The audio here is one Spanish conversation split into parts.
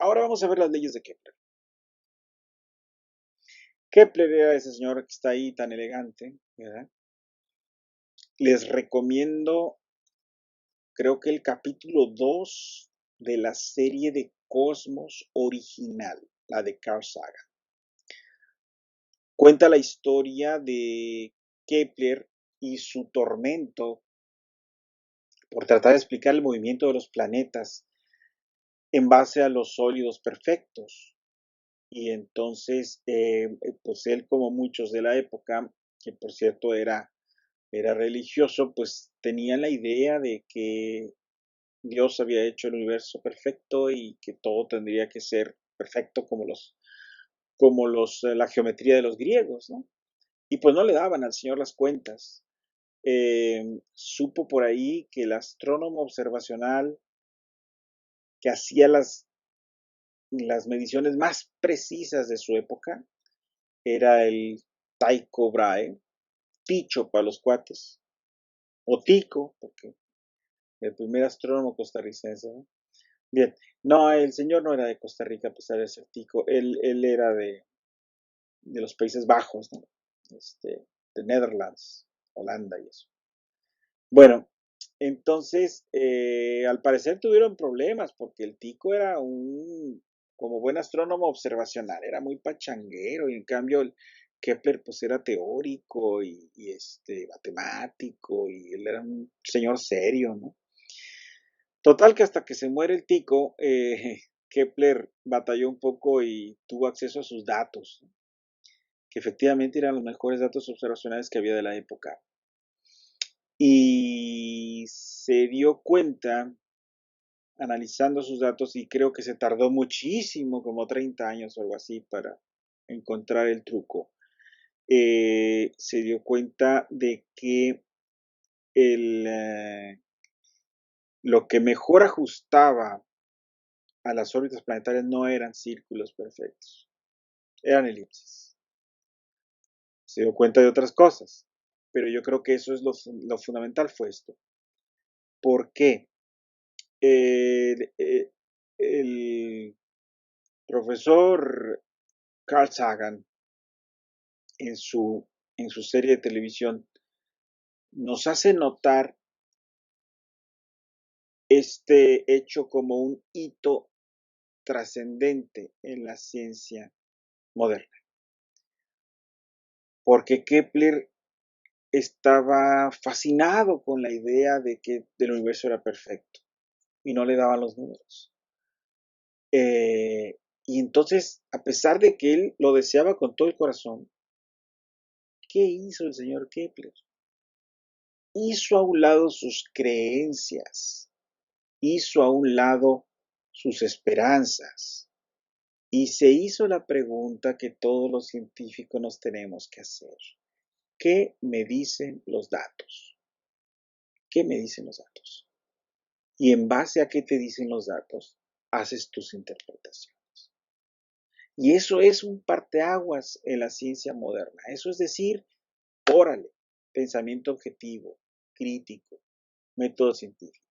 Ahora vamos a ver las leyes de Kepler. Kepler era ese señor que está ahí tan elegante, ¿verdad? Les recomiendo, creo que el capítulo 2 de la serie de Cosmos original, la de Carl Sagan. Cuenta la historia de Kepler y su tormento por tratar de explicar el movimiento de los planetas en base a los sólidos perfectos. Y entonces, pues él, como muchos de la época, que por cierto era religioso, pues tenía la idea de que Dios había hecho el universo perfecto y que todo tendría que ser perfecto la geometría de los griegos, ¿no? Y pues no le daban al Señor las cuentas. Supo por ahí que el astrónomo observacional que hacía las mediciones más precisas de su época era el Tycho Brahe, Ticho para los cuates, o Tico, porque el primer astrónomo costarricense, ¿no? Bien, no, el señor no era de Costa Rica, a pesar de ser tico, él era de los Países Bajos, ¿no? De Netherlands, Holanda y eso. Bueno, entonces, al parecer tuvieron problemas porque el tico era como buen astrónomo observacional, era muy pachanguero y en cambio Kepler pues era teórico y matemático y él era un señor serio, ¿no? Total que hasta que se muere el tico, Kepler batalló un poco y tuvo acceso a sus datos, que efectivamente eran los mejores datos observacionales que había de la época. Y se dio cuenta, analizando sus datos, y creo que se tardó muchísimo, como 30 años o algo así, para encontrar el truco. Se dio cuenta de que lo que mejor ajustaba a las órbitas planetarias no eran círculos perfectos, eran elipses. Se dio cuenta de otras cosas, pero yo creo que eso es lo fundamental fue esto. ¿Por qué? El profesor Carl Sagan en su serie de televisión nos hace notar este hecho como un hito trascendente en la ciencia moderna, porque Kepler estaba fascinado con la idea de que el universo era perfecto y no le daban los números. Y entonces, a pesar de que él lo deseaba con todo el corazón, ¿qué hizo el señor Kepler? Hizo a un lado sus creencias, hizo a un lado sus esperanzas y se hizo la pregunta que todos los científicos nos tenemos que hacer. ¿Qué me dicen los datos? ¿Qué me dicen los datos? Y en base a qué te dicen los datos, haces tus interpretaciones. Y eso es un parteaguas en la ciencia moderna. Eso es decir, órale, pensamiento objetivo, crítico, método científico.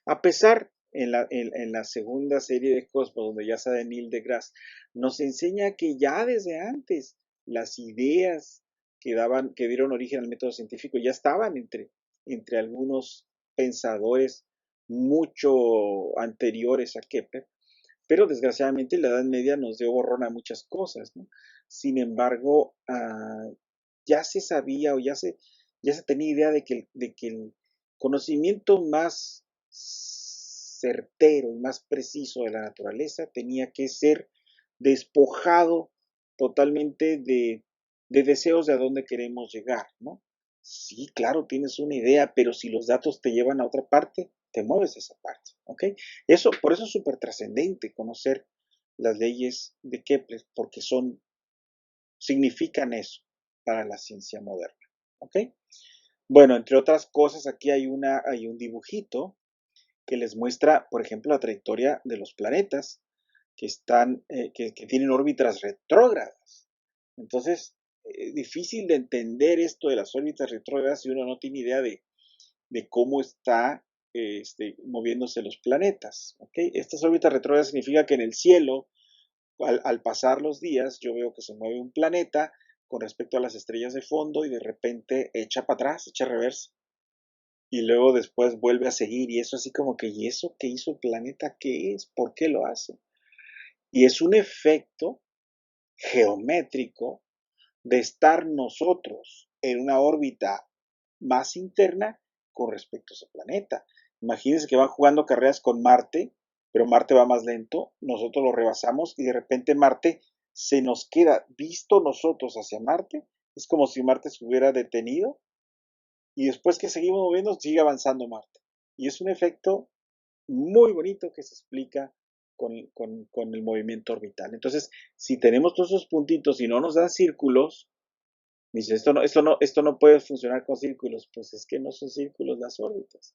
A pesar, en la segunda serie de Cosmos, donde ya sabe Neil deGrasse, nos enseña que ya desde antes las ideas que dieron origen al método científico ya estaban entre algunos pensadores mucho anteriores a Kepler, pero desgraciadamente la Edad Media nos dio borrón a muchas cosas, ¿no? Sin embargo, ya se sabía o ya se tenía idea de que el conocimiento más certero y más preciso de la naturaleza tenía que ser despojado totalmente de deseos de a dónde queremos llegar, ¿no? Sí, claro, tienes una idea, pero si los datos te llevan a otra parte, te mueves a esa parte, ¿ok? Por eso es súper trascendente conocer las leyes de Kepler, porque significan eso para la ciencia moderna, ¿ok? Bueno, entre otras cosas, aquí hay un dibujito que les muestra, por ejemplo, la trayectoria de los planetas que tienen órbitas retrógradas. Entonces, difícil de entender esto de las órbitas retrógradas si uno no tiene idea de cómo está moviéndose los planetas. ¿Okay? Estas órbitas retrógradas significa que en el cielo, al pasar los días, yo veo que se mueve un planeta con respecto a las estrellas de fondo y de repente echa para atrás, echa reversa. Y luego después vuelve a seguir y eso así como que, ¿y eso qué hizo el planeta? ¿Qué es? ¿Por qué lo hace? Y es un efecto geométrico de estar nosotros en una órbita más interna con respecto a ese planeta. Imagínense que van jugando carreras con Marte, pero Marte va más lento, nosotros lo rebasamos y de repente Marte se nos queda visto nosotros hacia Marte. Es como si Marte se hubiera detenido y después que seguimos moviendo sigue avanzando Marte. Y es un efecto muy bonito que se explica con el movimiento orbital. Entonces, si tenemos todos esos puntitos y no nos dan círculos, dice, esto no puede funcionar con círculos. Pues es que no son círculos las órbitas.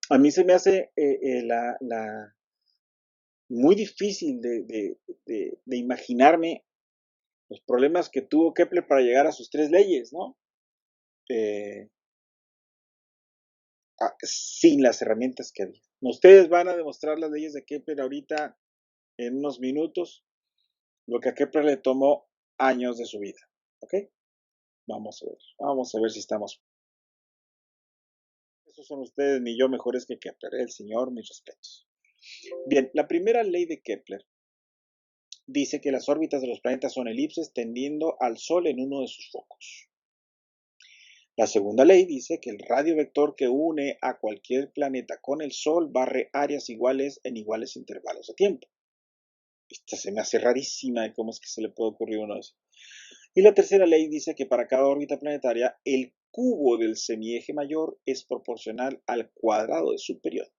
A mí se me hace muy difícil de imaginarme los problemas que tuvo Kepler para llegar a sus tres leyes, ¿no? Sin las herramientas que había. Ustedes van a demostrar las leyes de Kepler ahorita en unos minutos, lo que a Kepler le tomó años de su vida. ¿Ok? Vamos a ver si estamos. Esos son ustedes ni yo mejores que Kepler, el señor, mis respetos. Bien, la primera ley de Kepler dice que las órbitas de los planetas son elipses tendiendo al Sol en uno de sus focos. La segunda ley dice que el radio vector que une a cualquier planeta con el Sol barre áreas iguales en iguales intervalos de tiempo. Esta se me hace rarísima de cómo es que se le puede ocurrir uno de eso. Y la tercera ley dice que para cada órbita planetaria el cubo del semieje mayor es proporcional al cuadrado de su periodo.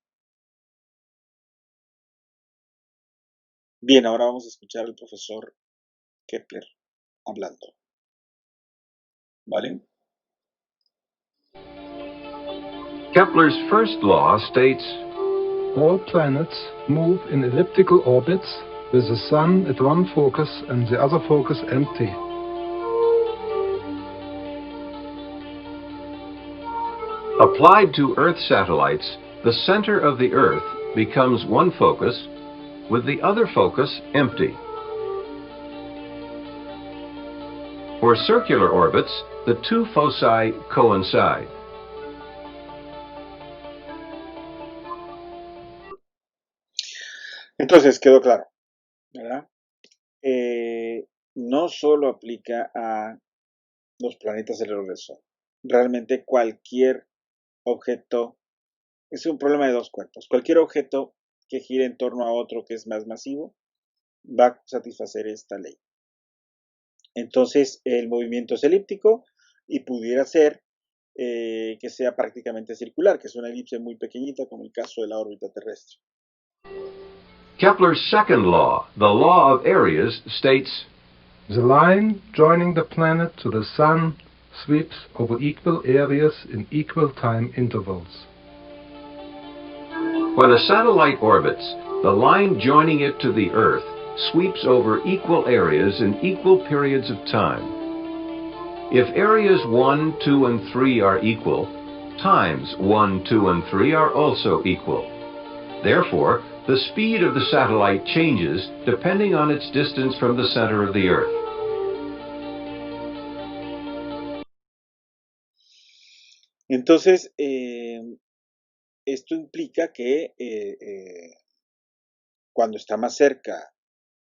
Bien, ahora vamos a escuchar al profesor Kepler hablando. ¿Vale? Kepler's first law states, all planets move in elliptical orbits with the Sun at one focus and the other focus empty. applied to Earth satellites, the center of the Earth becomes one focus, with the other focus empty. For circular orbits, the two foci coincide. Entonces, quedó claro, ¿verdad? No solo aplica a los planetas alrededor del Sol. Realmente cualquier objeto es un problema de dos cuerpos. Cualquier objeto que gire en torno a otro que es más masivo va a satisfacer esta ley. Entonces, el movimiento es elíptico y pudiera ser que sea prácticamente circular, que es una elipse muy pequeñita, como el caso de la órbita terrestre. Kepler's second law, the law of areas, states, the line joining the planet to the Sun sweeps over equal areas in equal time intervals. when a satellite orbits, the line joining it to the Earth sweeps over equal areas in equal periods of time. If areas 1, 2, and 3 are equal, times 1, 2, and 3 are also equal. Therefore, the speed of the satellite changes depending on its distance from the center of the Earth. Entonces, esto implica que cuando está más cerca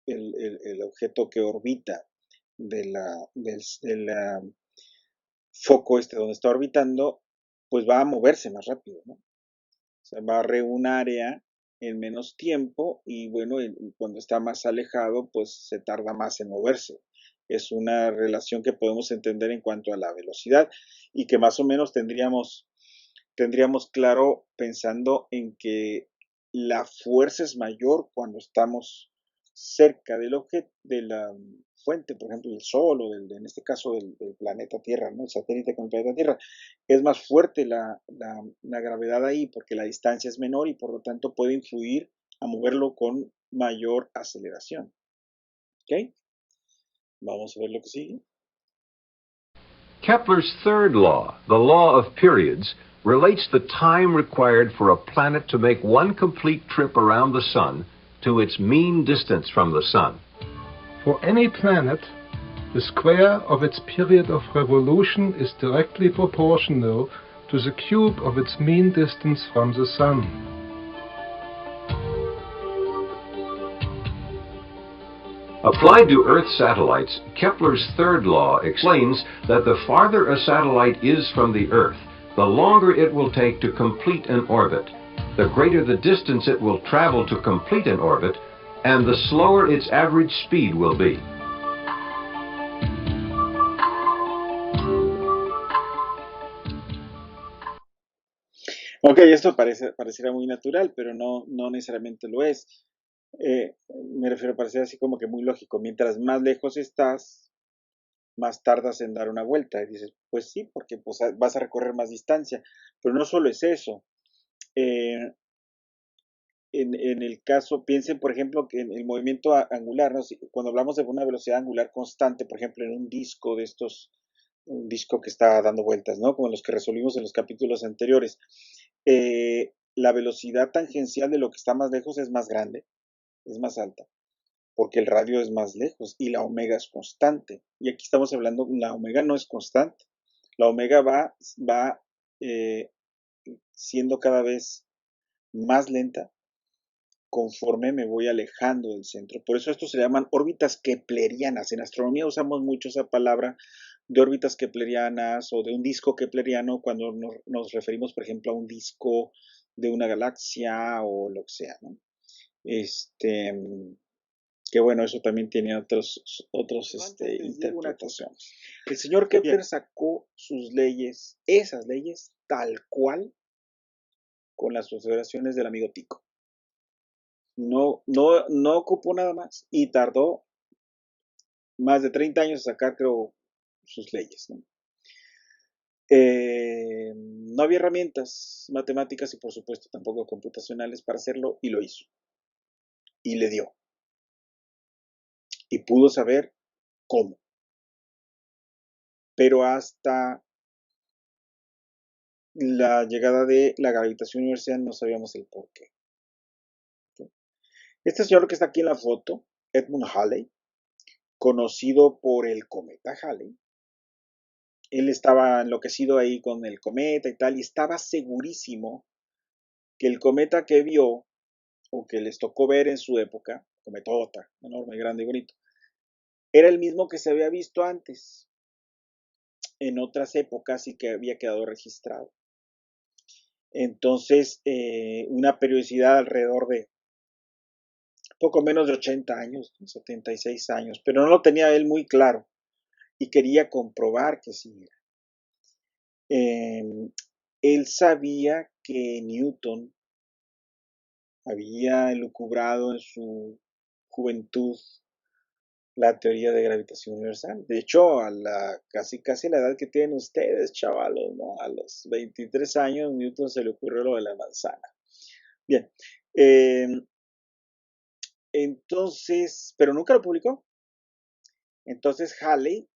el objeto que orbita del foco donde está orbitando, pues va a moverse más rápido, ¿no? O sea, barre un área en menos tiempo y bueno, cuando está más alejado, pues se tarda más en moverse. Es una relación que podemos entender en cuanto a la velocidad y que más o menos tendríamos claro pensando en que la fuerza es mayor cuando estamos cerca del objeto, de la fuente, por ejemplo, del Sol o en este caso del planeta Tierra, ¿no? El satélite con el planeta Tierra. Es más fuerte la gravedad ahí porque la distancia es menor y por lo tanto puede influir a moverlo con mayor aceleración. ¿Ok? Vamos a ver lo que sigue. Kepler's third law, the law of periods, relates the time required for a planet to make one complete trip around the Sun to its mean distance from the Sun. For any planet, the square of its period of revolution is directly proportional to the cube of its mean distance from the Sun. Applied to Earth satellites, Kepler's third law explains that the farther a satellite is from the Earth, the longer it will take to complete an orbit, the greater the distance it will travel to complete an orbit, and the slower its average speed will be. Ok, esto pareciera muy natural, pero no necesariamente lo es. Me refiero a parecer así como que muy lógico. Mientras más lejos estás, más tardas en dar una vuelta. Y dices, pues sí, porque pues, vas a recorrer más distancia. Pero no solo es eso. En el caso, piensen, por ejemplo, que en el movimiento angular, ¿no? Cuando hablamos de una velocidad angular constante, por ejemplo, en un disco de estos, un disco que está dando vueltas, ¿no? Como los que resolvimos en los capítulos anteriores, la velocidad tangencial de lo que está más lejos es más grande, es más alta, porque el radio es más lejos y la omega es constante. Y aquí estamos hablando, la omega no es constante. La omega va siendo cada vez más lenta conforme me voy alejando del centro. Por eso estos se llaman órbitas keplerianas. En astronomía usamos mucho esa palabra de órbitas keplerianas o de un disco kepleriano cuando nos referimos, por ejemplo, a un disco de una galaxia o lo que sea, ¿no? Que bueno, eso también tiene otros interpretaciones. El señor Kepler sacó sus leyes, esas leyes, tal cual, con las observaciones del amigo Tycho. No ocupó nada más y tardó más de 30 años en sacar, creo, sus leyes, ¿no? No había herramientas matemáticas y por supuesto tampoco computacionales para hacerlo y lo hizo. Y le dio. Y pudo saber cómo. Pero hasta la llegada de la gravitación universal no sabíamos el por qué. Este señor que está aquí en la foto, Edmund Halley, conocido por el cometa Halley, él estaba enloquecido ahí con el cometa y tal, y estaba segurísimo que el cometa que vio, o que les tocó ver en su época, cometota, enorme, grande y bonito, era el mismo que se había visto antes, en otras épocas y que había quedado registrado. Entonces, una periodicidad alrededor de poco menos de 80 años, 76 años, pero no lo tenía él muy claro y quería comprobar que sí era. Él sabía que Newton había elucubrado en su juventud la teoría de gravitación universal. De hecho, a casi la edad que tienen ustedes, chavalos, ¿no? A los 23 años, Newton se le ocurrió lo de la manzana. Bien. Entonces, pero nunca lo publicó. Entonces Halley,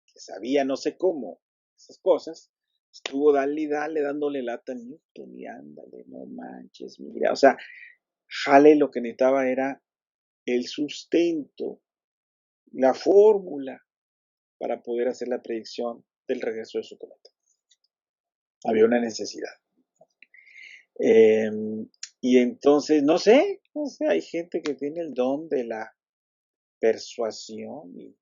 que sabía no sé cómo esas cosas, estuvo dale y dale dándole lata a Newton y ándale, no manches, mira. O sea, Halley lo que necesitaba era el sustento, la fórmula para poder hacer la predicción del regreso de su cometa. Había una necesidad. Y entonces, no sé, hay gente que tiene el don de la persuasión y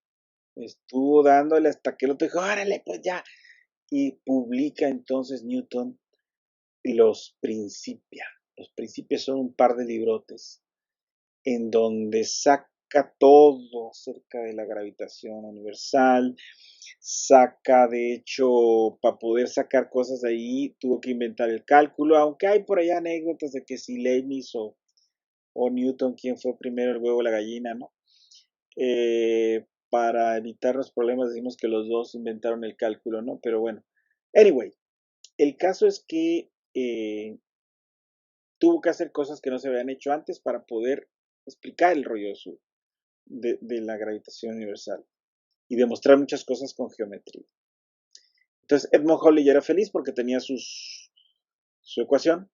estuvo dándole hasta que el otro dijo, órale, pues ya. Y publica entonces Newton los Principia. Los Principia son un par de librotes en donde saca todo acerca de la gravitación universal, saca, de hecho, para poder sacar cosas de ahí, tuvo que inventar el cálculo, aunque hay por allá anécdotas de que si Leibniz o Newton, quién fue primero, el huevo o la gallina, ¿no? Para evitar los problemas decimos que los dos inventaron el cálculo, ¿no? Pero bueno, anyway, el caso es que tuvo que hacer cosas que no se habían hecho antes para poder explicar el rollo de la gravitación universal y demostrar muchas cosas con geometría. Entonces Edmond Halley ya era feliz porque tenía su ecuación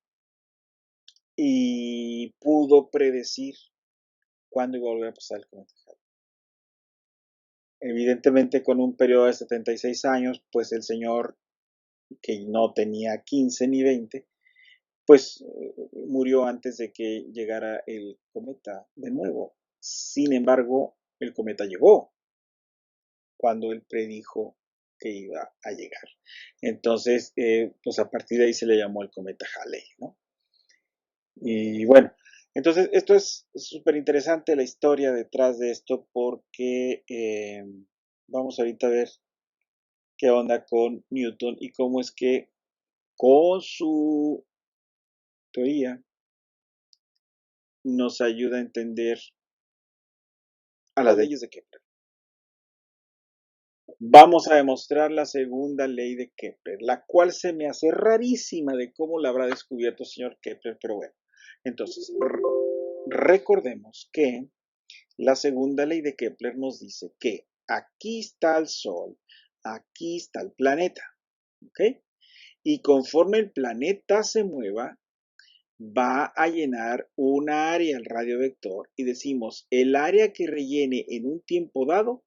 y pudo predecir cuándo iba a volver a pasar el cometa Halley. Evidentemente con un periodo de 76 años, pues el señor, que no tenía 15 ni 20, pues murió antes de que llegara el cometa de nuevo. Sin embargo, el cometa llegó cuando él predijo que iba a llegar. Entonces, pues a partir de ahí se le llamó el cometa Halley, ¿no? Y bueno, entonces esto es súper interesante la historia detrás de esto porque vamos ahorita a ver qué onda con Newton y cómo es que con su teoría nos ayuda a entender a las leyes de Kepler. Vamos a demostrar la segunda ley de Kepler, la cual se me hace rarísima de cómo la habrá descubierto el señor Kepler, pero bueno. Entonces, recordemos que la segunda ley de Kepler nos dice que aquí está el Sol, aquí está el planeta, ¿ok? Y conforme el planeta se mueva, va a llenar un área el radio vector y decimos, el área que rellene en un tiempo dado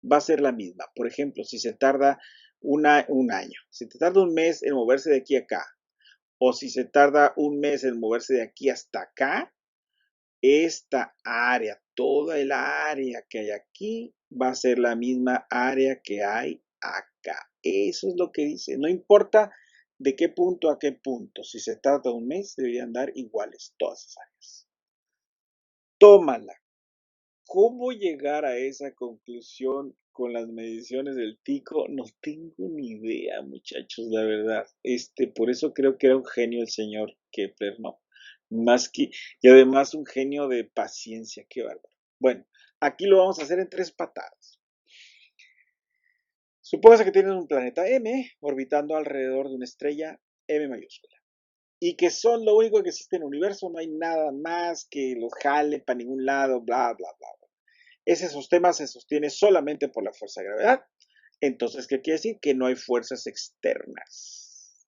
va a ser la misma. Por ejemplo, si se tarda un año, si te tarda un mes en moverse de aquí a acá, o si se tarda un mes en moverse de aquí hasta acá, esta área, toda el área que hay aquí, va a ser la misma área que hay acá. Eso es lo que dice. No importa de qué punto a qué punto. Si se tarda un mes, deberían dar iguales todas esas áreas. Tómala. ¿Cómo llegar a esa conclusión con las mediciones del Tico? No tengo ni idea, muchachos, la verdad. Por eso creo que era un genio el señor Kepler, ¿no? Más que, y además un genio de paciencia, qué bárbaro. Bueno, aquí lo vamos a hacer en 3 patadas. Supóngase que tienes un planeta M orbitando alrededor de una estrella M mayúscula. Y que son lo único que existe en el universo, no hay nada más que los jale para ningún lado, bla, bla, bla. Ese sistema se sostiene solamente por la fuerza de gravedad. Entonces, ¿qué quiere decir? Que no hay fuerzas externas.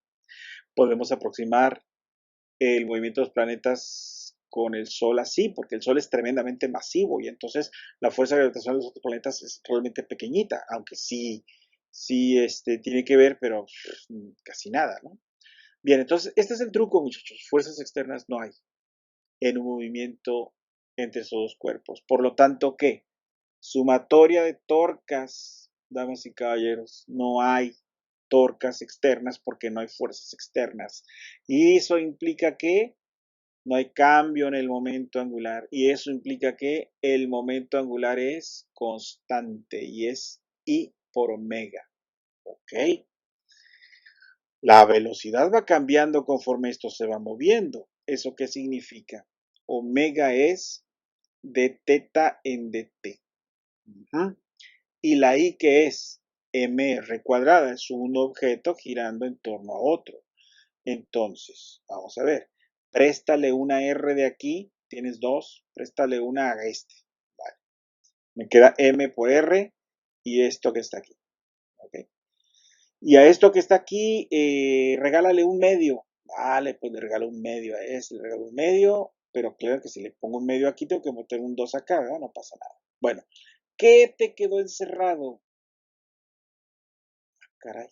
Podemos aproximar el movimiento de los planetas con el Sol así, porque el Sol es tremendamente masivo y entonces la fuerza gravitacional de los otros planetas es realmente pequeñita, aunque sí tiene que ver, pero casi nada, ¿no? Bien, entonces este es el truco, muchachos. Fuerzas externas no hay en un movimiento entre esos dos cuerpos. Por lo tanto, ¿qué? Sumatoria de torcas, damas y caballeros, no hay torcas externas porque no hay fuerzas externas. Y eso implica que no hay cambio en el momento angular. Y eso implica que el momento angular es constante y es I por omega. ¿Ok? La velocidad va cambiando conforme esto se va moviendo. ¿Eso qué significa? Omega es de teta en dt. Y la I que es mr cuadrada, es un objeto girando en torno a otro. Entonces, vamos a ver, préstale una R de aquí, tienes 2, préstale una a este. Vale. Me queda M por R y esto que está aquí. ¿Okay? Y a esto que está aquí, regálale un medio. Vale, pues le regalo un medio a ese, le regalo un medio, pero claro que si le pongo un medio aquí, tengo que meter un 2 acá, ¿verdad? No pasa nada. Bueno, ¿qué te quedó encerrado? Caray,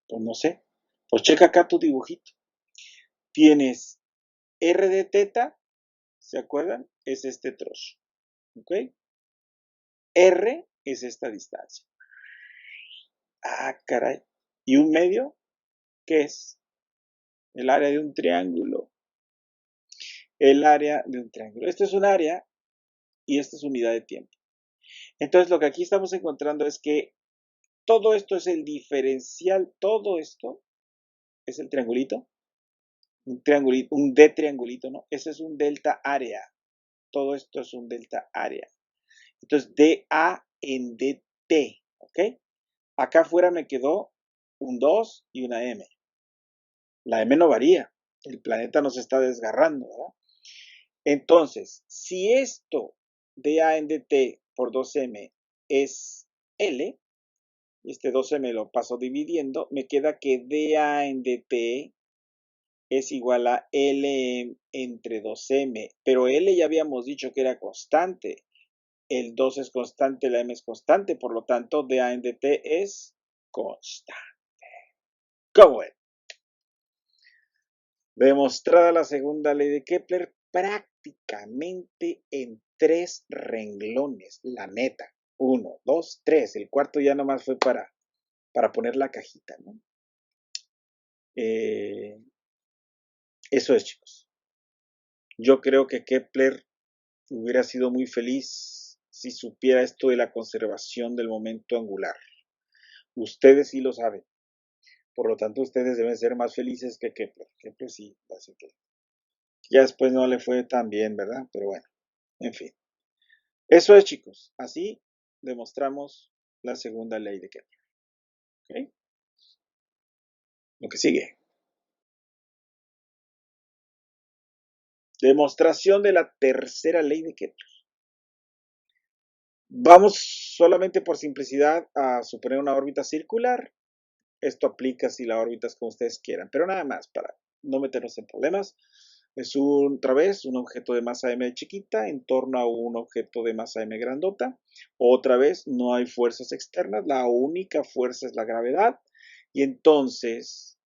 pues no sé. Pues checa acá tu dibujito. Tienes R de teta, ¿se acuerdan? Es este trozo. ¿Ok? R es esta distancia. Ah, caray. ¿Y un medio? ¿Qué es? El área de un triángulo. El área de un triángulo. Esto es un área y esta es unidad de tiempo. Entonces lo que aquí estamos encontrando es que todo esto es el diferencial, todo esto es el triangulito, un triangulito, un D triangulito, ¿no? Ese es un delta área. Todo esto es un delta área. Entonces, dA en dt, ¿ok? Acá afuera me quedó un 2 y una m. La m no varía. El planeta nos está desgarrando, ¿verdad? Entonces, si esto dA en dt por 2m es L, y este 12 me lo paso dividiendo, me queda que dA en dt es igual a L entre 2m, pero L ya habíamos dicho que era constante, el 2 es constante, la m es constante, por lo tanto dA en dt es constante. ¿Cómo ven? Demostrada la segunda ley de Kepler prácticamente en 3 renglones, la neta. 1, 2, 3. El cuarto ya nomás fue para poner la cajita, ¿no? Eso es, chicos. Yo creo que Kepler hubiera sido muy feliz si supiera esto de la conservación del momento angular. Ustedes sí lo saben. Por lo tanto, ustedes deben ser más felices que Kepler. Kepler sí, así que ya después no le fue tan bien, ¿verdad? Pero bueno, en fin. Eso es, chicos. Así demostramos la segunda ley de Kepler. ¿Ok? Lo que sigue. Demostración de la tercera ley de Kepler. Vamos solamente por simplicidad a suponer una órbita circular. Esto aplica si la órbita es como ustedes quieran, pero nada más para no meternos en problemas. Es otra vez un objeto de masa m chiquita en torno a un objeto de masa m grandota. Otra vez no hay fuerzas externas, la única fuerza es la gravedad. Y entonces,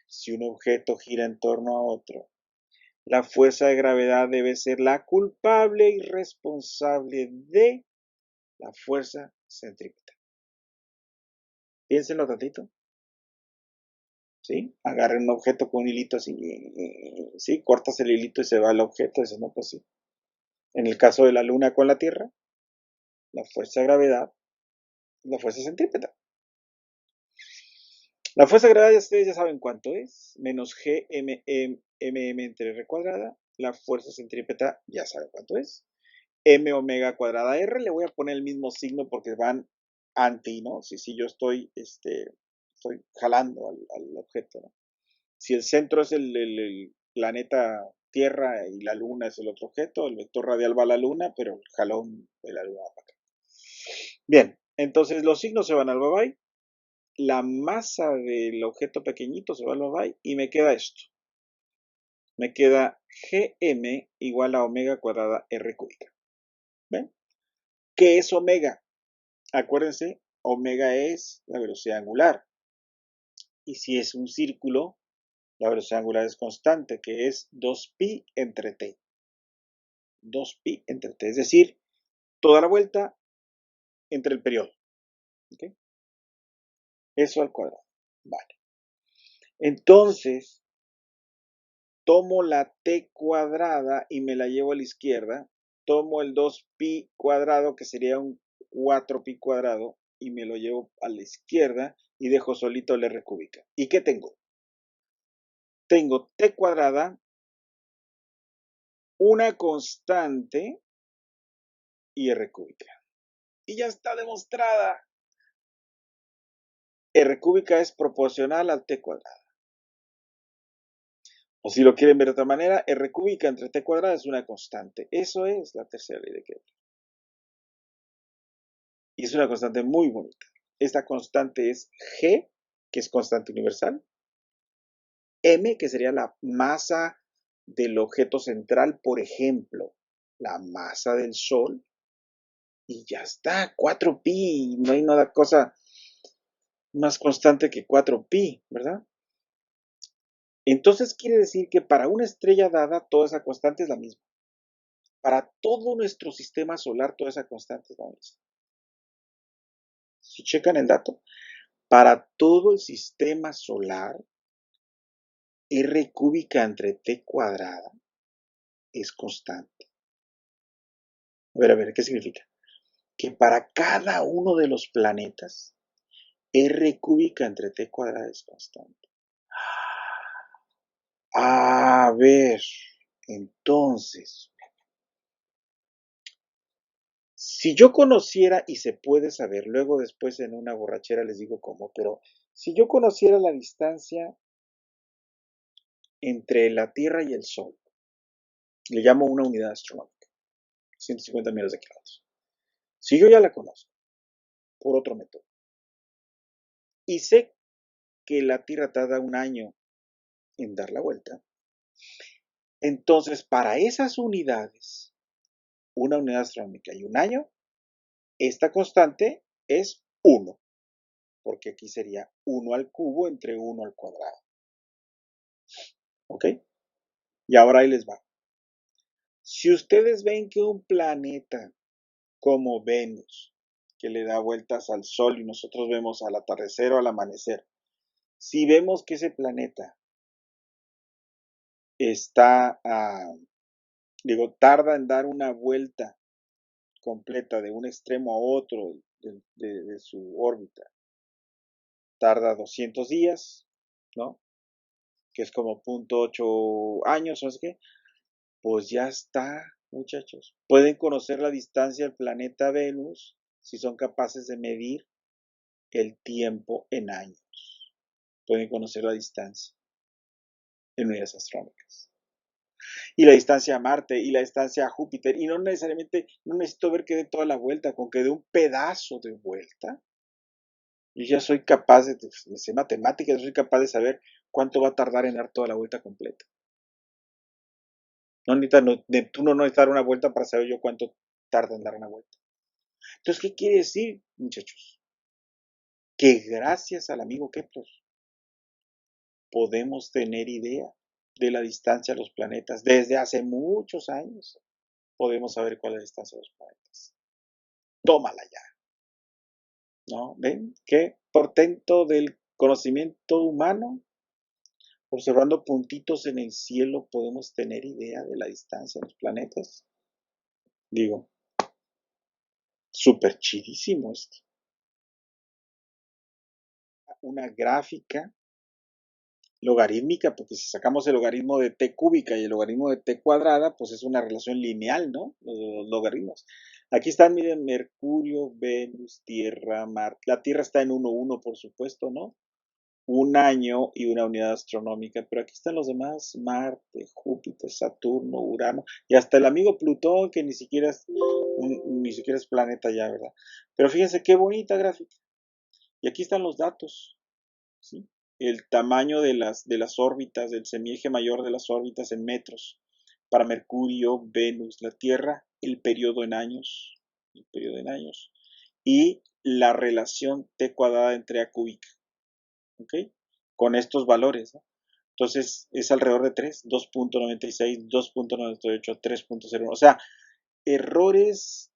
si un objeto gira en torno a otro, la fuerza de gravedad debe ser la culpable y responsable de la fuerza centrípeta. Piénsenlo tantito. ¿Sí? Agarren un objeto con un hilito así, ¿sí? Cortas el hilito y se va el objeto, eso no, pues sí. En el caso de la Luna con la Tierra, la fuerza de gravedad, la fuerza centrípeta. La fuerza de gravedad, ustedes ya saben cuánto es, menos G m entre R cuadrada. La fuerza centrípeta, ya saben cuánto es, m omega cuadrada R. Le voy a poner el mismo signo porque van anti, ¿no? Si yo estoy jalando al objeto, ¿no? Si el centro es el planeta Tierra y la Luna es el otro objeto, el vector radial va a la Luna, pero el jalón de la Luna va para acá. Bien, entonces los signos se van al bye-bye, la masa del objeto pequeñito se va al bye-bye y me queda esto. Me queda Gm igual a omega cuadrada R cúbica. ¿Ven? ¿Qué es omega? Acuérdense, omega es la velocidad angular. Y si es un círculo, la velocidad angular es constante, que es 2pi entre t. 2pi entre t, es decir, toda la vuelta entre el periodo. ¿Okay? Eso al cuadrado. Vale. Entonces, tomo la t cuadrada y me la llevo a la izquierda. Tomo el 2pi cuadrado, que sería un 4pi cuadrado, y me lo llevo a la izquierda y dejo solito el r cúbica. ¿Y qué tengo? Tengo t cuadrada, una constante y r cúbica. Y ya está demostrada. R cúbica es proporcional al t cuadrada. O si lo quieren ver de otra manera, R cúbica entre t cuadrada es una constante. Eso es la tercera ley de Kepler. Y es una constante muy bonita. Esta constante es G, que es constante universal. M, que sería la masa del objeto central, por ejemplo, la masa del Sol. Y ya está, 4pi. No hay nada cosa más constante que 4pi, ¿verdad? Entonces quiere decir que para una estrella dada, toda esa constante es la misma. Para todo nuestro sistema solar, toda esa constante es la misma. Si checan el dato, para todo el sistema solar, R cúbica entre T cuadrada es constante. A ver, ¿qué significa? Que para cada uno de los planetas, R cúbica entre T cuadrada es constante. A ver, entonces, si yo conociera, y se puede saber, luego después en una borrachera les digo cómo, pero si yo conociera la distancia entre la Tierra y el Sol, le llamo una unidad astronómica, 150 millones de kilómetros. Si yo ya la conozco, por otro método, y sé que la Tierra tarda un año en dar la vuelta, entonces para esas unidades, una unidad astronómica y un año, esta constante es 1, porque aquí sería 1 al cubo entre 1 al cuadrado. ¿Ok? Y ahora ahí les va. Si ustedes ven que un planeta como Venus, que le da vueltas al Sol y nosotros vemos al atardecer o al amanecer, si vemos que ese planeta está, tarda en dar una vuelta completa de un extremo a otro de su órbita, tarda 200 días, ¿no? Que es como 0.8 años, o no sé qué, pues ya está, muchachos. Pueden conocer la distancia del planeta Venus si son capaces de medir el tiempo en años. Pueden conocer la distancia en unidades astronómicas. Y la distancia a Marte y la distancia a Júpiter. Y no necesariamente, no necesito ver que dé toda la vuelta, con que dé un pedazo de vuelta. Y ya soy capaz de sé matemáticas, soy capaz de saber cuánto va a tardar en dar toda la vuelta completa. Neptuno no necesita dar una vuelta para saber yo cuánto tarda en dar una vuelta. Entonces, ¿qué quiere decir, muchachos? Que gracias al amigo Kepler podemos tener idea de la distancia de los planetas. Desde hace muchos años podemos saber cuál es la distancia de los planetas. Tómala ya. ¿No? ¿Ven? ¿Qué portento del conocimiento humano? Observando puntitos en el cielo podemos tener idea de la distancia de los planetas. Digo, súper chidísimo esto. Una gráfica logarítmica, porque si sacamos el logaritmo de t cúbica y el logaritmo de t cuadrada, pues es una relación lineal, ¿no? Los logaritmos. Aquí están, miren, Mercurio, Venus, Tierra, Marte. La Tierra está en 1,1, por supuesto, ¿no? Un año y una unidad astronómica, pero aquí están los demás, Marte, Júpiter, Saturno, Urano, y hasta el amigo Plutón, que ni siquiera es planeta ya, ¿verdad? Pero fíjense qué bonita gráfica. Y aquí están los datos, ¿sí? El tamaño de las órbitas, del semieje mayor de las órbitas en metros. Para Mercurio, Venus, la Tierra, el periodo en años, y la relación t cuadrada entre a cúbica, ¿ok? Con estos valores, ¿no? Entonces es alrededor de 3, 2.96, 2.98, 3.01. O sea, errores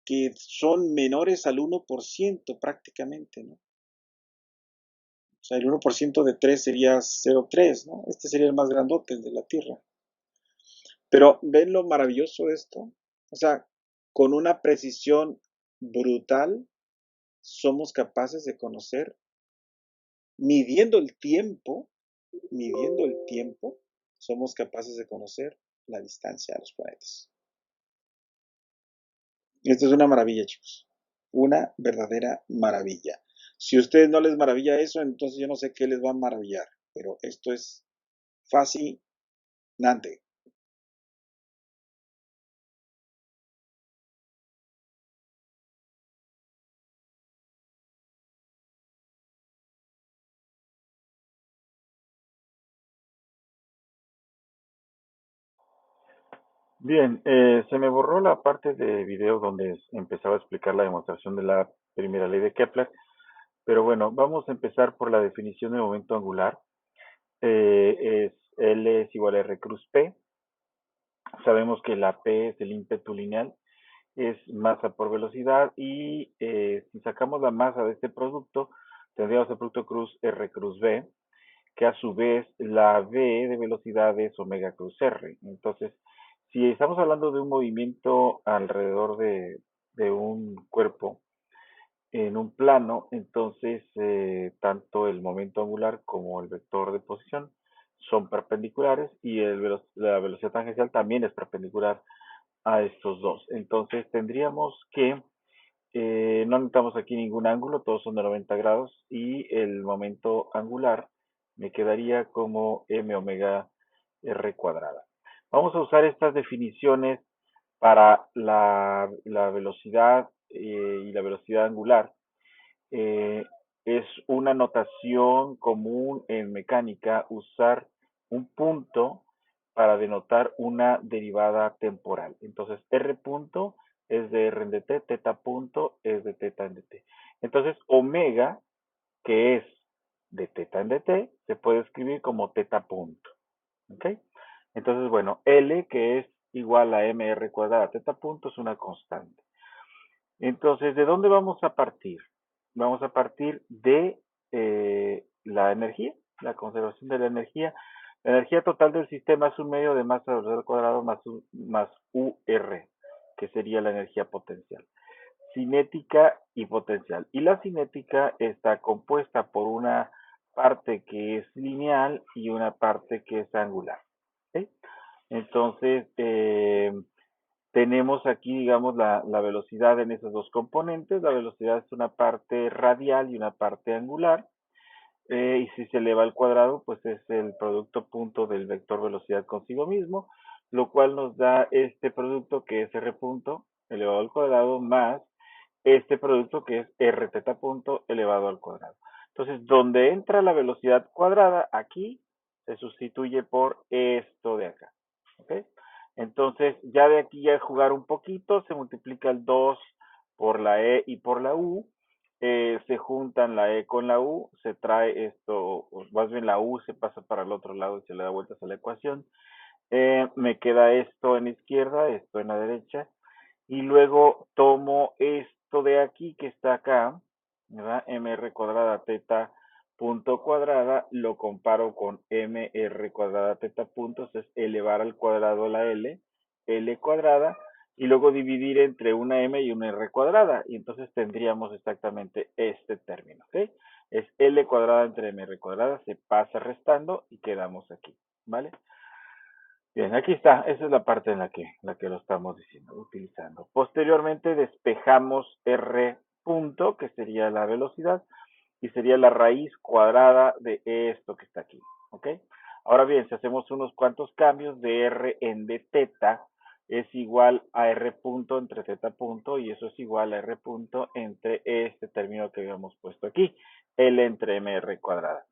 que son menores al 1% prácticamente, ¿no? O sea, el 1% de 3 sería 0,3, ¿no? Este sería el más grandote, el de la Tierra. Pero ven lo maravilloso de esto. O sea, con una precisión brutal, somos capaces de conocer, midiendo el tiempo, somos capaces de conocer la distancia de los planetas. Esto es una maravilla, chicos. Una verdadera maravilla. Si a ustedes no les maravilla eso, entonces yo no sé qué les va a maravillar. Pero esto es fascinante. Bien, se me borró la parte de video donde empezaba a explicar la demostración de la primera ley de Kepler, pero bueno, vamos a empezar por la definición de momento angular. L es igual a R cruz P. Sabemos que la P es el ímpetu lineal, es masa por velocidad y si sacamos la masa de este producto, tendríamos el producto cruz R cruz V, que a su vez la V de velocidad es omega cruz R. Entonces, si estamos hablando de un movimiento alrededor de un cuerpo en un plano, entonces tanto el momento angular como el vector de posición son perpendiculares y la velocidad tangencial también es perpendicular a estos dos. Entonces tendríamos que, no necesitamos aquí ningún ángulo, todos son de 90 grados y el momento angular me quedaría como m omega r cuadrada. Vamos a usar estas definiciones para la velocidad y la velocidad angular. es una notación común en mecánica usar un punto para denotar una derivada temporal. Entonces, R punto es de R en dt, teta punto es de teta en dt. Entonces, omega, que es de teta en dt, se puede escribir como teta punto. ¿Ok? Entonces, bueno, L, que es igual a mr cuadrada teta punto, es una constante. Entonces, ¿de dónde vamos a partir? Vamos a partir de la energía, la conservación de la energía. La energía total del sistema es un medio de masa al cuadrado más UR, que sería la energía potencial. Cinética y potencial. Y la cinética está compuesta por una parte que es lineal y una parte que es angular. ¿Sí? Entonces, tenemos aquí, digamos, la velocidad en esos dos componentes. La velocidad es una parte radial y una parte angular. Y si se eleva al cuadrado, pues es el producto punto del vector velocidad consigo mismo, lo cual nos da este producto que es r punto elevado al cuadrado más este producto que es r teta punto elevado al cuadrado. Entonces, donde entra la velocidad cuadrada, aquí se sustituye por esto de acá. ¿Ok? Entonces, ya de aquí ya jugar un poquito, se multiplica el 2 por la E y por la U, se juntan la E con la U, se trae esto, o más bien la U se pasa para el otro lado y se le da vueltas a la ecuación. Me queda esto en la izquierda, esto en la derecha, y luego tomo esto de aquí que está acá, ¿verdad? Mr cuadrada teta punto cuadrada, lo comparo con mr cuadrada teta puntos, es elevar al cuadrado la L cuadrada, y luego dividir entre una m y una r cuadrada, y entonces tendríamos exactamente este término, ¿ok? Es L cuadrada entre mr cuadrada, se pasa restando y quedamos aquí, ¿vale? Bien, aquí está, esa es la parte en la que lo estamos diciendo, utilizando. Posteriormente despejamos R punto, que sería la velocidad, y sería la raíz cuadrada de esto que está aquí, ¿ok? Ahora bien, si hacemos unos cuantos cambios de R en de teta, es igual a R punto entre teta punto, y eso es igual a R punto entre este término que habíamos puesto aquí, L entre MR cuadrada.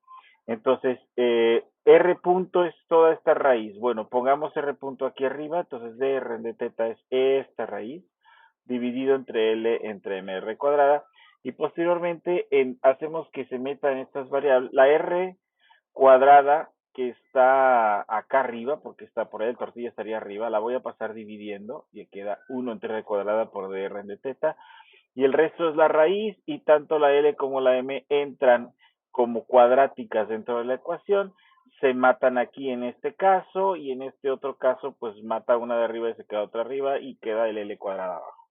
Entonces, R punto es toda esta raíz. Bueno, pongamos R punto aquí arriba, entonces dr en de teta es esta raíz, dividido entre L entre MR cuadrada, y posteriormente hacemos que se metan estas variables, la R cuadrada que está acá arriba, porque está por ahí, el tortilla estaría arriba, la voy a pasar dividiendo, y queda 1 entre R cuadrada por dr en de teta, y el resto es la raíz, y tanto la L como la M entran como cuadráticas dentro de la ecuación, se matan aquí en este caso, y en este otro caso, pues mata una de arriba y se queda otra arriba, y queda el L cuadrada abajo.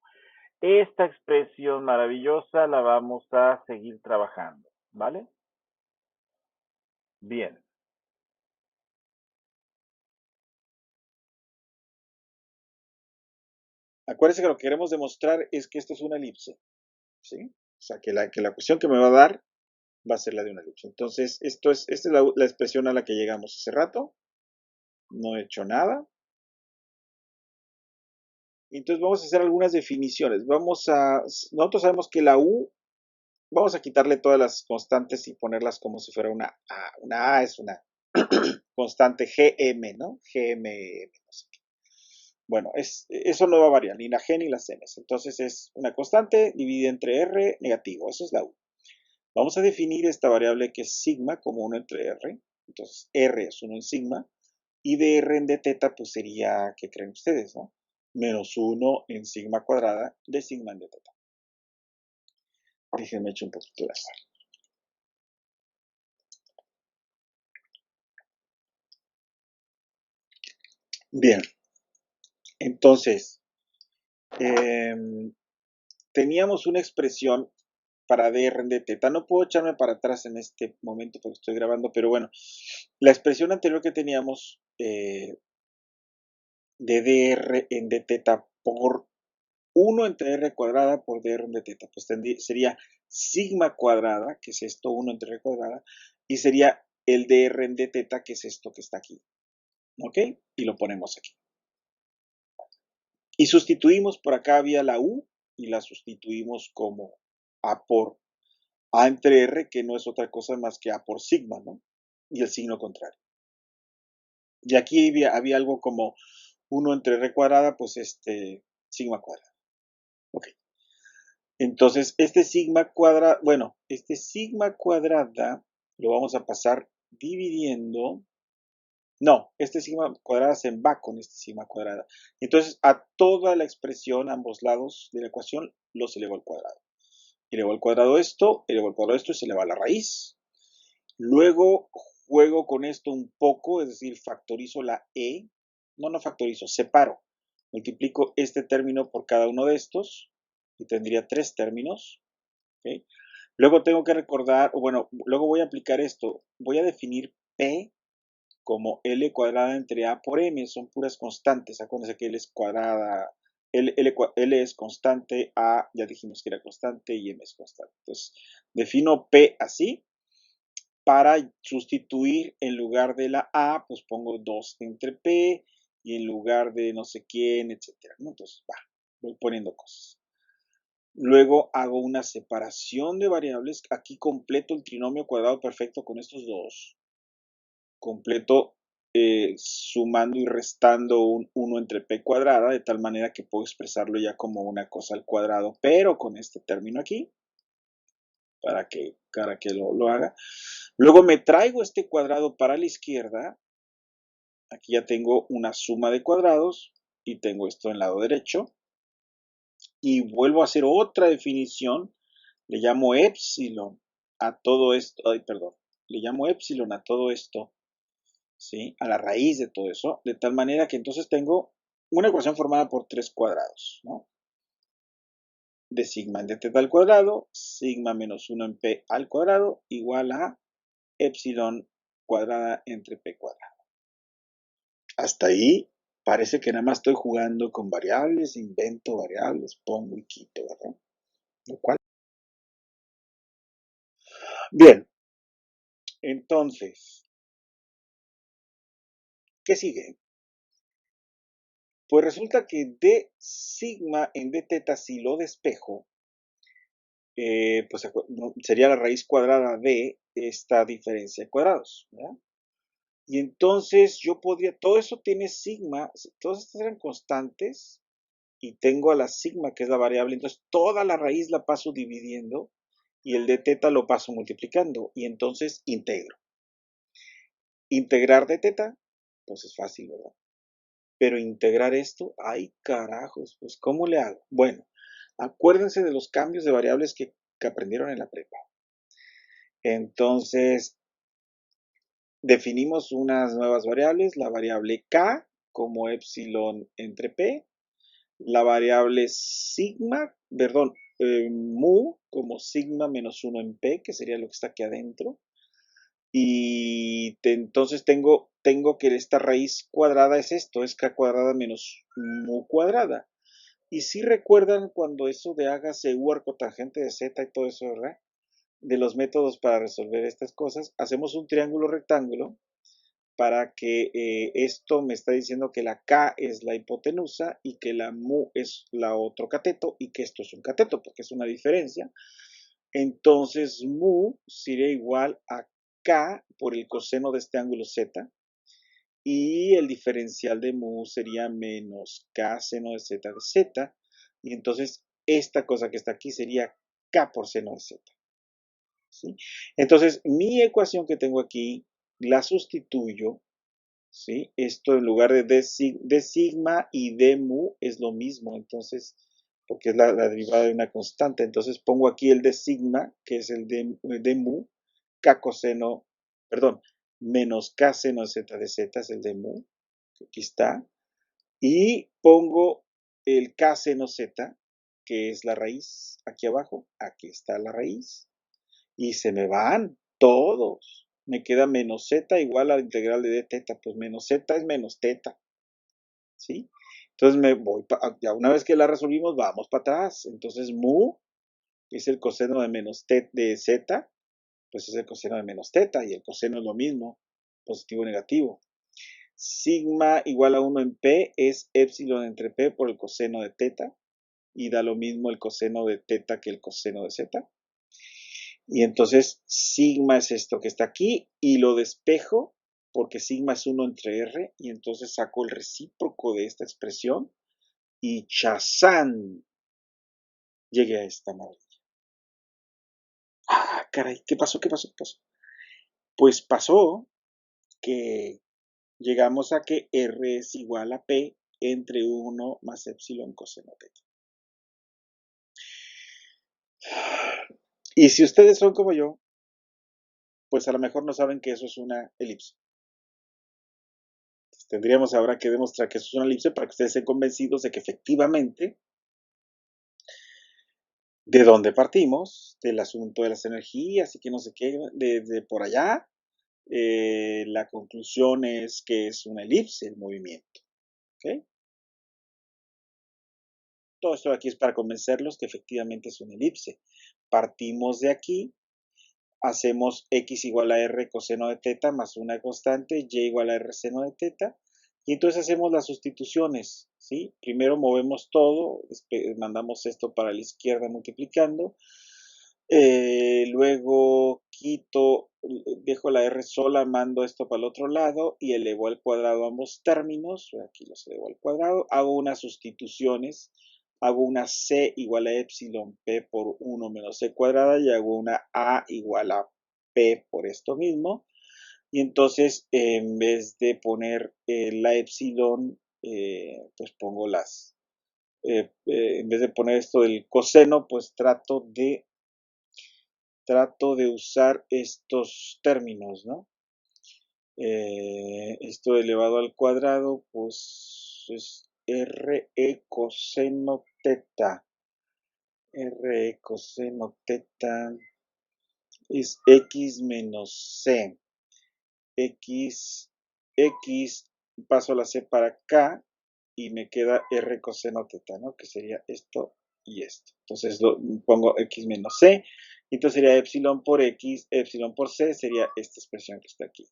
Esta expresión maravillosa la vamos a seguir trabajando, ¿vale? Bien. Acuérdense que lo que queremos demostrar es que esto es una elipse, ¿sí? O sea, que la cuestión que me va a dar va a ser la de una elipse. Entonces, esta es la expresión a la que llegamos hace rato. No he hecho nada. Entonces vamos a hacer algunas definiciones. Nosotros sabemos que la U, vamos a quitarle todas las constantes y ponerlas como si fuera una A. Una A es una constante GM, ¿no? GM, no sé qué. Bueno, eso no va a variar, ni la G ni las M. Entonces es una constante dividida entre R negativo. Eso es la U. Vamos a definir esta variable que es sigma como 1 entre R. Entonces R es 1 en sigma. Y de R en de teta, pues sería, ¿qué creen ustedes, no? Menos 1 en sigma cuadrada de sigma en de teta. Déjenme echar un poquito de azar. Bien, entonces, teníamos una expresión para dr en de teta. No puedo echarme para atrás en este momento porque estoy grabando, pero bueno, la expresión anterior que teníamos de dr en de teta por 1 entre r cuadrada por dr en de teta, pues sería sigma cuadrada, que es esto, 1 entre r cuadrada, y sería el dr en de teta, que es esto que está aquí. ¿Ok? Y lo ponemos aquí. Y sustituimos, por acá había la u, y la sustituimos como a por A entre R, que no es otra cosa más que A por sigma, ¿no? Y el signo contrario. Y aquí había algo como 1 entre R cuadrada, pues sigma cuadrada. Ok. Entonces, este sigma cuadrada lo vamos a pasar dividiendo. No, este sigma cuadrada se va con este sigma cuadrada. Entonces, a toda la expresión, a ambos lados de la ecuación, los elevo al cuadrado. Elevo al cuadrado esto y se eleva a la raíz. Luego juego con esto un poco, es decir, factorizo la e. No factorizo, separo. Multiplico este término por cada uno de estos y tendría 3 términos. ¿Okay? Luego tengo que recordar, luego voy a aplicar esto. Voy a definir P como L cuadrada entre A por M. Son puras constantes. Acuérdense que L es cuadrada. L es constante, A ya dijimos que era constante y M es constante. Entonces, defino P así. Para sustituir en lugar de la A, pues pongo 2 entre P y en lugar de no sé quién, etcétera, ¿no? Entonces, voy poniendo cosas. Luego hago una separación de variables. Aquí completo el trinomio cuadrado perfecto con estos dos. Completo sumando y restando un 1 entre P cuadrada, de tal manera que puedo expresarlo ya como una cosa al cuadrado, pero con este término aquí, para que lo haga. Luego me traigo este cuadrado para la izquierda. Aquí ya tengo una suma de cuadrados y tengo esto en el lado derecho. Y vuelvo a hacer otra definición. Le llamo epsilon a todo esto. Le llamo epsilon a todo esto. ¿Sí? A la raíz de todo eso. De tal manera que entonces tengo una ecuación formada por 3 cuadrados, ¿no? De sigma en dθ al cuadrado, sigma menos 1 en p al cuadrado, igual a epsilon cuadrada entre p cuadrado. Hasta ahí parece que nada más estoy jugando con variables, invento variables, pongo y quito, ¿verdad? Lo cual. Bien, entonces, ¿qué sigue? Pues resulta que d sigma en dθ, si lo despejo, pues sería la raíz cuadrada de esta diferencia de cuadrados, ¿verdad? Y entonces yo podría, todo eso tiene sigma, todas estas eran constantes, y tengo a la sigma, que es la variable, entonces toda la raíz la paso dividiendo, y el dθ lo paso multiplicando, y entonces integro. Integrar dθ, pues es fácil, ¿verdad? Pero integrar esto, ¡ay carajos! Pues ¿cómo le hago? Bueno, acuérdense de los cambios de variables que aprendieron en la prepa. Entonces, definimos unas nuevas variables, la variable k como epsilon entre p, la variable sigma, perdón, mu como sigma menos 1 en p, que sería lo que está aquí adentro, y entonces tengo que esta raíz cuadrada es esto, es k cuadrada menos mu cuadrada. Y si recuerdan cuando eso de hágase u arcotangente de z y todo eso, ¿verdad? De los métodos para resolver estas cosas, hacemos un triángulo rectángulo para que esto me está diciendo que la K es la hipotenusa y que la mu es la otro cateto y que esto es un cateto porque es una diferencia. Entonces mu sería igual a K por el coseno de este ángulo Z y el diferencial de mu sería menos K seno de Z de Z y entonces esta cosa que está aquí sería K por seno de Z. ¿Sí? Entonces mi ecuación que tengo aquí la sustituyo. ¿Sí? Esto en lugar de sigma y de mu es lo mismo, entonces, porque es la derivada de una constante. Entonces pongo aquí el de sigma, que es el de mu, k coseno, perdón, menos k seno de z es el de mu, que aquí está, y pongo el k seno z, que es la raíz, aquí abajo, aquí está la raíz, y se me van todos. Me queda menos z igual a la integral de dθ, pues menos z es menos θ, ¿sí? Entonces me voy, ya una vez que la resolvimos, vamos para atrás. Entonces mu es el coseno de menos t de z, pues es el coseno de menos θ, y el coseno es lo mismo, positivo y negativo. Sigma igual a 1 en p es epsilon entre p por el coseno de θ, y da lo mismo el coseno de θ que el coseno de z. Y entonces sigma es esto que está aquí y lo despejo porque sigma es 1 entre R y entonces saco el recíproco de esta expresión y chazán, llegué a esta maravilla. Ah, caray, ¿qué pasó? ¿Qué pasó? ¿Qué pasó? Pues pasó que llegamos a que R es igual a P entre 1 más epsilon coseno teta. Y si ustedes son como yo, pues a lo mejor no saben que eso es una elipse. Entonces, tendríamos ahora que demostrar que eso es una elipse para que ustedes estén convencidos de que efectivamente, de dónde partimos, del asunto de las energías y que no sé qué, de por allá, la conclusión es que es una elipse el movimiento. ¿Okay? Todo esto aquí es para convencerlos que efectivamente es una elipse. Partimos de aquí, hacemos x igual a r coseno de teta más una constante, y igual a r seno de teta, y entonces hacemos las sustituciones, ¿sí? Primero movemos todo, mandamos esto para la izquierda multiplicando, luego quito, dejo la r sola, mando esto para el otro lado y elevo al cuadrado ambos términos, aquí los elevo al cuadrado, hago unas sustituciones, hago una c igual a epsilon p por 1 menos c cuadrada y hago una a igual a p por esto mismo. Y entonces en vez de poner la epsilon, pues pongo en vez de poner esto del coseno, pues trato de usar estos términos, ¿no? Esto elevado al cuadrado, pues es re coseno teta. R coseno teta es x menos c. X paso la c para acá y me queda r coseno teta, ¿no? Que sería esto y esto. Entonces pongo x menos c. Entonces sería epsilon por x, epsilon por c sería esta expresión que está aquí.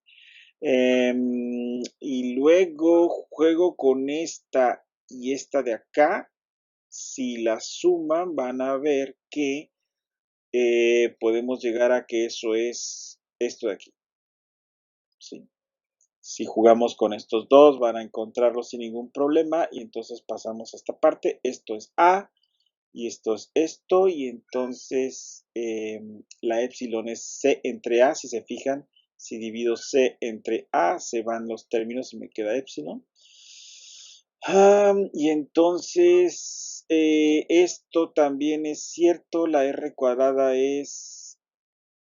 Y luego juego con esta y esta de acá. Si la suman van a ver que podemos llegar a que eso es esto de aquí. ¿Sí? Si jugamos con estos dos van a encontrarlo sin ningún problema y entonces pasamos a esta parte. Esto es A y esto es esto y entonces la epsilon es C entre A. Si se fijan, si divido C entre A se van los términos y me queda epsilon. Y entonces esto también es cierto, la R cuadrada es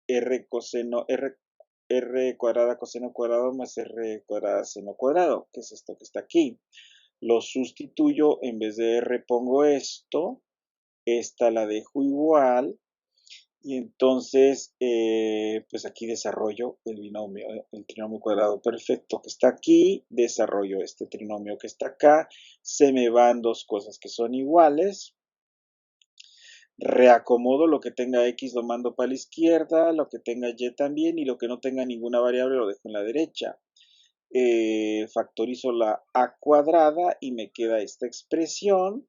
R coseno, R cuadrada coseno cuadrado más R cuadrada seno cuadrado, que es esto que está aquí. Lo sustituyo, en vez de R pongo esto, esta la dejo igual, y entonces, pues aquí desarrollo el binomio, el trinomio cuadrado perfecto que está aquí, desarrollo este trinomio que está acá, se me van dos cosas que son iguales, reacomodo lo que tenga x lo mando para la izquierda, lo que tenga y también, y lo que no tenga ninguna variable lo dejo en la derecha. Factorizo la a cuadrada y me queda esta expresión,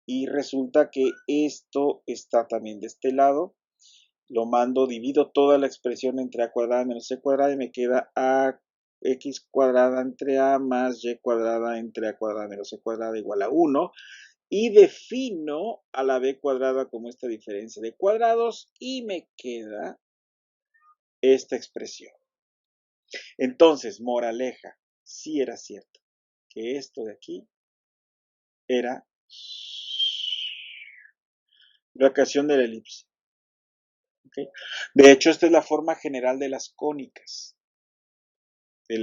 y resulta que esto está también de este lado. Lo mando, divido toda la expresión entre a cuadrada menos c cuadrada y me queda a x cuadrada entre a más y cuadrada entre a cuadrada menos c cuadrada igual a 1. Y defino a la b cuadrada como esta diferencia de cuadrados y me queda esta expresión. Entonces, moraleja, sí era cierto que esto de aquí era la ocasión de la elipse. ¿Okay? De hecho, esta es la forma general de las cónicas. Y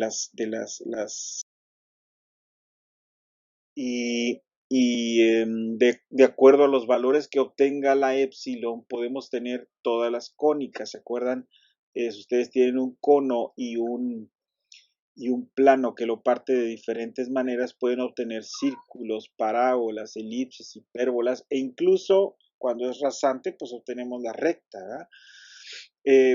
de acuerdo a los valores que obtenga la epsilon, podemos tener todas las cónicas. ¿Se acuerdan? Si ustedes tienen un cono y un plano que lo parte de diferentes maneras, pueden obtener círculos, parábolas, elipses, hipérbolas, e incluso cuando es rasante, pues obtenemos la recta, ¿verdad?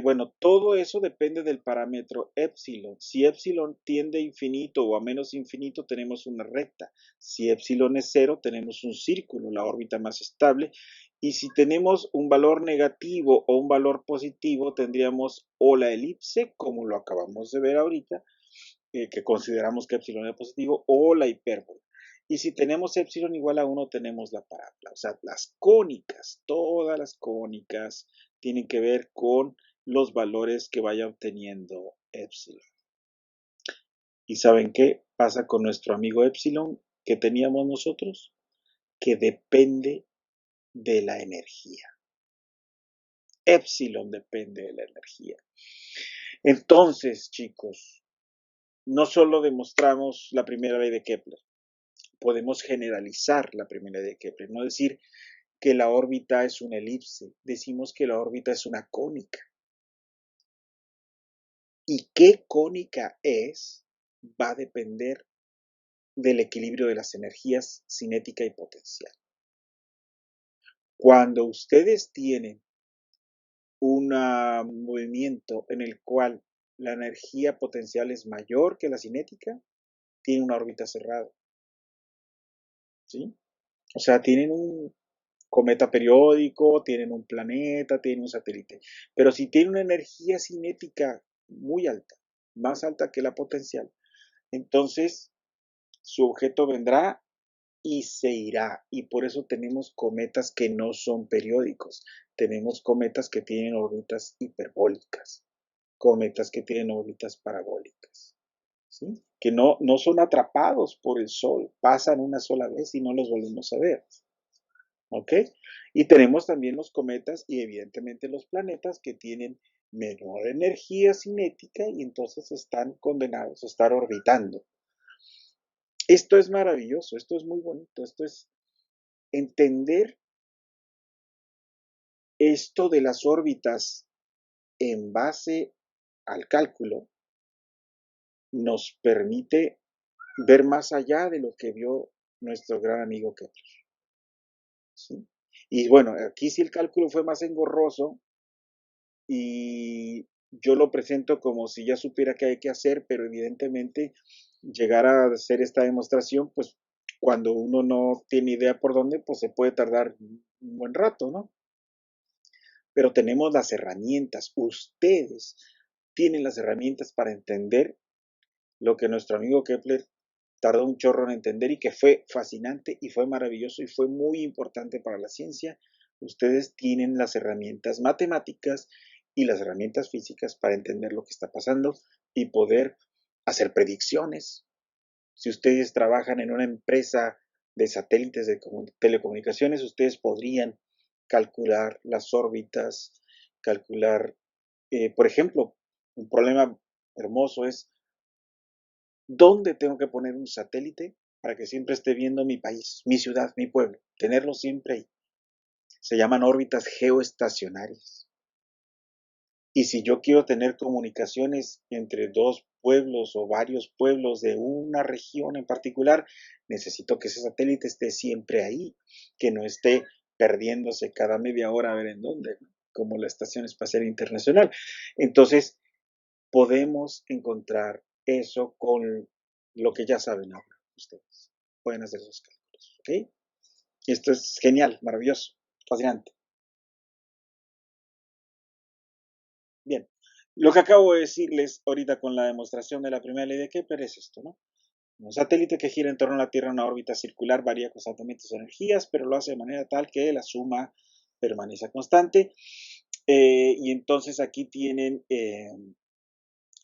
Bueno, todo eso depende del parámetro epsilon. Si epsilon tiende a infinito o a menos infinito, tenemos una recta. Si epsilon es cero, tenemos un círculo, la órbita más estable. Y si tenemos un valor negativo o un valor positivo, tendríamos o la elipse, como lo acabamos de ver ahorita, que consideramos que epsilon es positivo, o la hipérbola. Y si tenemos epsilon igual a 1, tenemos la parábola. O sea, las cónicas, todas las cónicas tienen que ver con los valores que vaya obteniendo epsilon. ¿Y saben qué pasa con nuestro amigo epsilon que teníamos nosotros? Que depende de la energía. Epsilon depende de la energía. Entonces, chicos, no solo demostramos la primera ley de Kepler, podemos generalizar la primera ley de Kepler, no decir que la órbita es una elipse, decimos que la órbita es una cónica. ¿Y qué cónica es? Va a depender del equilibrio de las energías cinética y potencial. Cuando ustedes tienen un movimiento en el cual la energía potencial es mayor que la cinética, tiene una órbita cerrada. ¿Sí? O sea, tienen un cometa periódico, tienen un planeta, tienen un satélite. Pero si tiene una energía cinética muy alta, más alta que la potencial, entonces su objeto vendrá y se irá. Y por eso tenemos cometas que no son periódicos. Tenemos cometas que tienen órbitas hiperbólicas, cometas que tienen órbitas parabólicas, ¿sí? Que no son atrapados por el Sol, pasan una sola vez y no los volvemos a ver. ¿Ok? Y tenemos también los cometas y evidentemente los planetas que tienen menor energía cinética y entonces están condenados a estar orbitando. Esto es maravilloso, esto es muy bonito, esto es entender esto de las órbitas en base al cálculo nos permite ver más allá de lo que vio nuestro gran amigo Kepler. ¿Sí? Y bueno, aquí sí el cálculo fue más engorroso y yo lo presento como si ya supiera qué hay que hacer, pero evidentemente llegar a hacer esta demostración, pues cuando uno no tiene idea por dónde, pues se puede tardar un buen rato, ¿no? Pero tenemos las herramientas, ustedes tienen las herramientas para entender lo que nuestro amigo Kepler tardó un chorro en entender y que fue fascinante y fue maravilloso y fue muy importante para la ciencia. Ustedes tienen las herramientas matemáticas y las herramientas físicas para entender lo que está pasando y poder hacer predicciones. Si ustedes trabajan en una empresa de satélites de telecomunicaciones, ustedes podrían calcular las órbitas, calcular, por ejemplo, un problema hermoso es ¿dónde tengo que poner un satélite para que siempre esté viendo mi país, mi ciudad, mi pueblo? Tenerlo siempre ahí. Se llaman órbitas geoestacionarias. Y si yo quiero tener comunicaciones entre dos pueblos o varios pueblos de una región en particular, necesito que ese satélite esté siempre ahí, que no esté perdiéndose cada media hora a ver en dónde, como la Estación Espacial Internacional. Entonces, podemos encontrar eso con lo que ya saben ahora ustedes. Pueden hacer esos cálculos, ¿ok? Y esto es genial, maravilloso, fascinante. Bien, lo que acabo de decirles ahorita con la demostración de la primera ley de Kepler es esto, ¿no? Un satélite que gira en torno a la Tierra en una órbita circular varía constantemente sus energías, pero lo hace de manera tal que la suma permanece constante. Y entonces aquí tienen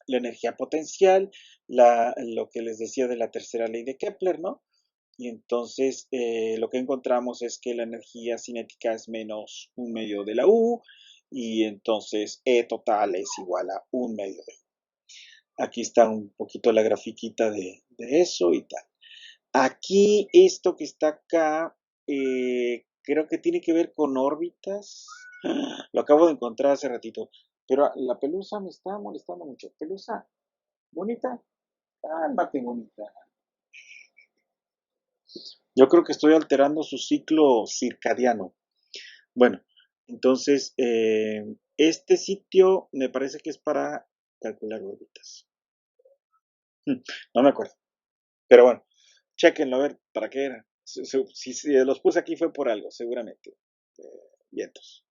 la energía potencial, lo que les decía de la tercera ley de Kepler, ¿no? Y entonces lo que encontramos es que la energía cinética es menos un medio de la U, y entonces E total es igual a un medio de U. Aquí está un poquito la grafiquita de eso y tal. Aquí, esto que está acá, creo que tiene que ver con órbitas. Lo acabo de encontrar hace ratito. Pero la pelusa me está molestando mucho. Pelusa, bonita, cálmate, bonita. Yo creo que estoy alterando su ciclo circadiano. Bueno, entonces, este sitio me parece que es para calcular órbitas. No me acuerdo. Pero bueno, chequenlo a ver para qué era. Si los puse aquí fue por algo, seguramente. vientos.